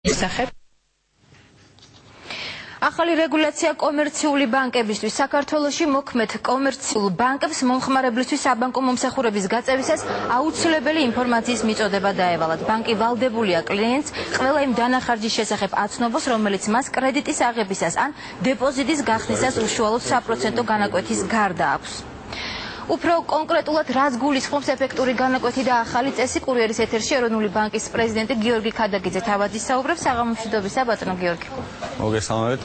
შესახებ. ახალი რეგულაცია კომერციული ბანკებისთვის. საქართველოში მოქმედ კომერციულ ბანკებს მომხმარებლისთვის საბანკო მომსახურების გაწევისას აუცილებელი ინფორმაციის მიწოდება დაევალათ. ბანკი ვალდებულია კლიენტს ყველა იმ დანახარჯის შესახებ აცნობს, რომელიც მას კრედიტის აღებისას ან დეპოზიტის გახსნისას უშუალოდ საპროცენტო განაკვეთის გარდა აქვს. უფრო კონკრეტულად რაც გულისხმობს ეფექტური განაკვეთი და ახალი წესი, კურიერის ეთერში ეროვნული ბანკის პრეზიდენტი გიორგი ქადაგიძე თავად ისაუბრებს. საღამოშვიდობისა, ბატონო გიორგი. მოგესალმებით,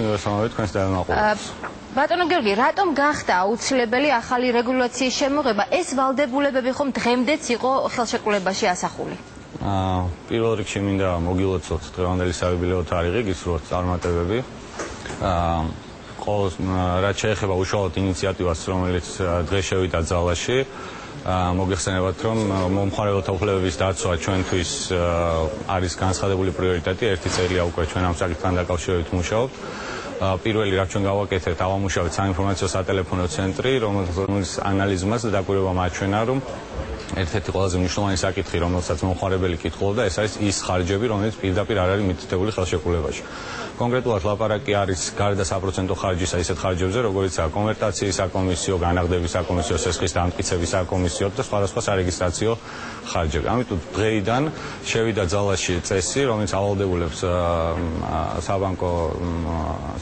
თქვენს დანაყოფებს. ბატონო გიორგი, რატომ გახდა აუცილებელი ახალი რეგულაციის შემოღება? ეს ვალდებულებები ხომ დღემდეც იყო ხელშეკრულებაში ასახული? პირველ რიგში მინდა მოგილოცოთ დღევანდელი საიუბილეო თარიღი, გისურვოთ წარმატებები. რაც შეეხება უშუალოდ ინიციატივას, რომელიც დღეს შევიდა ძალაში, მოგეხსენებათ, რომ მომხმარებელთა უფლებების დაცვა ჩვენთვის არის განცხადებული პრიორიტეტი. ერთი წელია უკვე ჩვენ ამ საკითხთან დაკავშირებით მუშაობთ. პირველი რაც ჩვენ გავაკეთეთ, ავამუშავეთ საინფორმაციო სატელეფონო ცენტრი, რომელიც ანალიზმას და დაკვირვებამ აჩვენა, რომ ერთ-ერთი ყველაზე მნიშვნელოვანი საკითხი, რომელსაც მომხმარებელი კითხულობდა, ეს არის ის ხარჯები, რომელიც პირდაპირ არ არის მითითებული ხელშეკრულებაში. კონკრეტულად ლაპარაკი არის გარდა საპროცენტო ხარჯისა ისეთ ხარჯებზე, როგორიცაა კონვერტაციის საკომისიო, განაღდების საკომისიო, სესხის დამტკიცების საკომისიო და სხვადასხვა სარეგისტრაციო ხარჯები. ამიტომ დღეიდან შევიდა ძალაში წესი, რომელიც ავალდებულებს საბანკო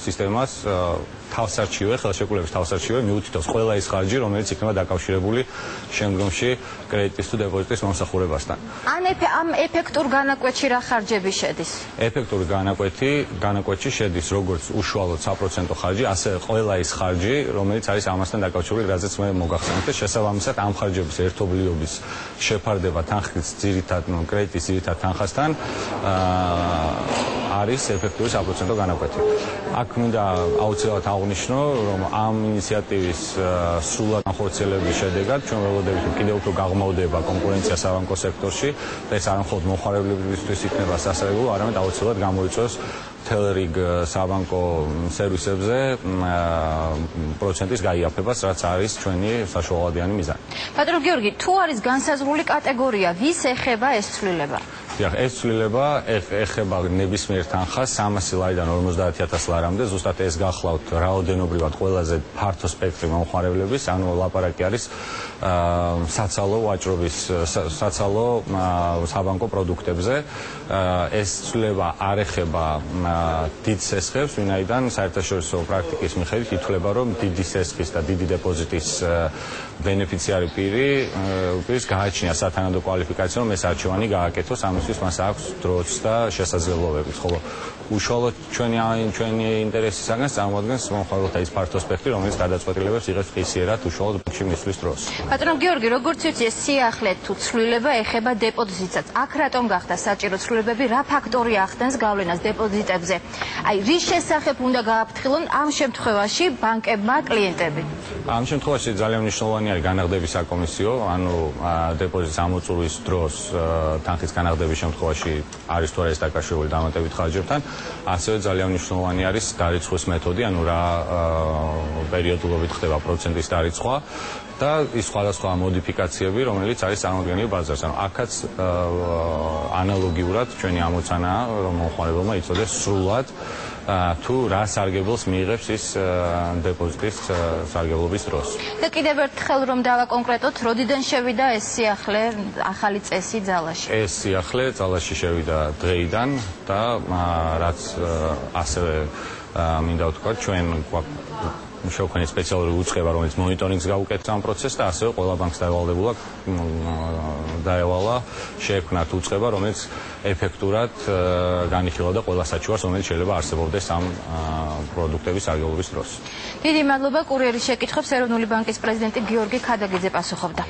სისტემას თავსარჩივე, ხელშეკრულების თავსარჩივე მიუთითოს ყველა ის ხარჯი, რომელიც იქნება დაკავშირებული შემდგომში კრედიტის თუ დეპოზიტის მომსახურებასთან. ამ ეფექტურ განაკვეთში რა ხარჯები შედის? ეფექტური განაკვეთში შედის როგორც უშუალოდ საპროცენტო ხარჯი, ასევე ყველა ის ხარჯი, რომელიც არის ამასთან დაკავშირებული, რაზეც მე მოგახსენეთ. შესაბამისად, ამ ხარჯების ერთობლიობის შეფარდება თანხის ძირითად, კრედიტის ძირითად თანხასთან არის ეფექტური საპროცენტო განაკვეთი. აქ მინდა აუცილებლად აღნიშნო, რომ ამ ინიციატივის სრულად განხორციელების შედეგად ჩვენ ველოდებით, რომ კიდევ უფრო გაღრმავდება კონკურენცია საბანკო სექტორში და ეს არ მხოლოდ მომხმარებლებისთვის იქნება სასწრაფო, არამედ აუცილებლად გამოიწვევს მთელ რიგ საბანკო სერვისებზე პროცენტის გაიაფებას, რაც არის ჩვენი საშუალებიანი მიზანი. ბატონო გიორგი, თუ არის განსაზღვრული კატეგორია, ვის ეხება ეს ცვლილება? ეს ცვლილება ეხება ნებისმიერ თანხას 300 ლარიდან 50.000 ლარამდე. ზუსტად ეს გახლავთ რაოდენობრივად ყველაზე ფართო სპექტრი მომხმარებლების, ანუ ლაპარაკი არის საცალო ვაჭრობის, საცალო საბანკო პროდუქტებზე. ეს ცვლილება არ ეხება დიდ სესხებს, ვინაიდან საერთაშორისო პრაქტიკის მიხედვით ითვლება, რომ დიდი სესხის და დიდი დეპოზიტის ბენეფიციარი პირის გააჩნია სათანადო კვალიფიკაცია, რომ ეს არჩევანი გააკეთოს, ამისთვის მას აქვს დროც და შესაძლებლობები. ხოლო უშუალოდ ჩვენი ინტერესისაგან წარმოადგენს მომხმარებელთა ის ფართო სპექტრი, რომელიც გადაწყვეტილებებს იღებს ღირსიერად უშუალოდ ბანკში მისვლის დროს. ბატონო გიორგი, როგორც ვიცი, ეს სიახლე თუ ცვლილება ეხება დეპოზიტსაც. აქ რატომ გახდა საჭირო ცვლილებები, რა ფაქტორი ახდენს გავლენას დეპოზიტებზე? აი, რის შესახებ უნდა გააფრთხილონ ამ შემთხვევაში ბანკებმა კლიენტები? ამ შემთხვევაში ძალიან მნიშვნელოვანი არის განაღდების საკომისიო, ანუ დეპოზიტის ამოწურვის დროს თანხის განაღდების შემთხვევაში არის თუ არა ეს დაკავშირებული დამატებით ხარჯებთან. ასევე ძალიან მნიშვნელოვანი არის დარიცხვის მეთოდი, ანუ რა პერიოდულობით ხდება პროცენტის დარიცხვა და ის სხვადასხვა მოდიფიკაციები, რომელიც არის წარმოდგენილი ბაზარზე. ანუ აქაც ანალოგიურად ჩვენი ამოცანაა, რომ მომხმარებელმა იცოდეს სრულად თუ რა სარგებლოს მიიღებს ის დეპოზიტის სარგებლობის დროს. და კიდევ ერთხელ რომ დავაკონკრეტოთ, როდიდან შევიდა ეს სიახლე, ახალი წესი ძალაში? ეს სიახლე ძალაში შევიდა დღეიდან და რაც ასევე მინდა ვთქვა, ჩვენ შევქმნით სპეციალური უწყება, რომელიც მონიტორინგს გაუკეთებს ამ პროცესს და ასევე ყველა ბანკს დაევალა შეექმნათ უწყება, რომელიც ეფექტურად განიხილავდა ყველა საჩუვარს, რომელიც შეიძლება არსებობდეს ამ პროდუქტების სარგებლობის დროს. დიდი მადლობა. კურიერის შეკითხვებს ეროვნული ბანკის პრეზიდენტი გიორგი ქადაგიძე პასუხობდა.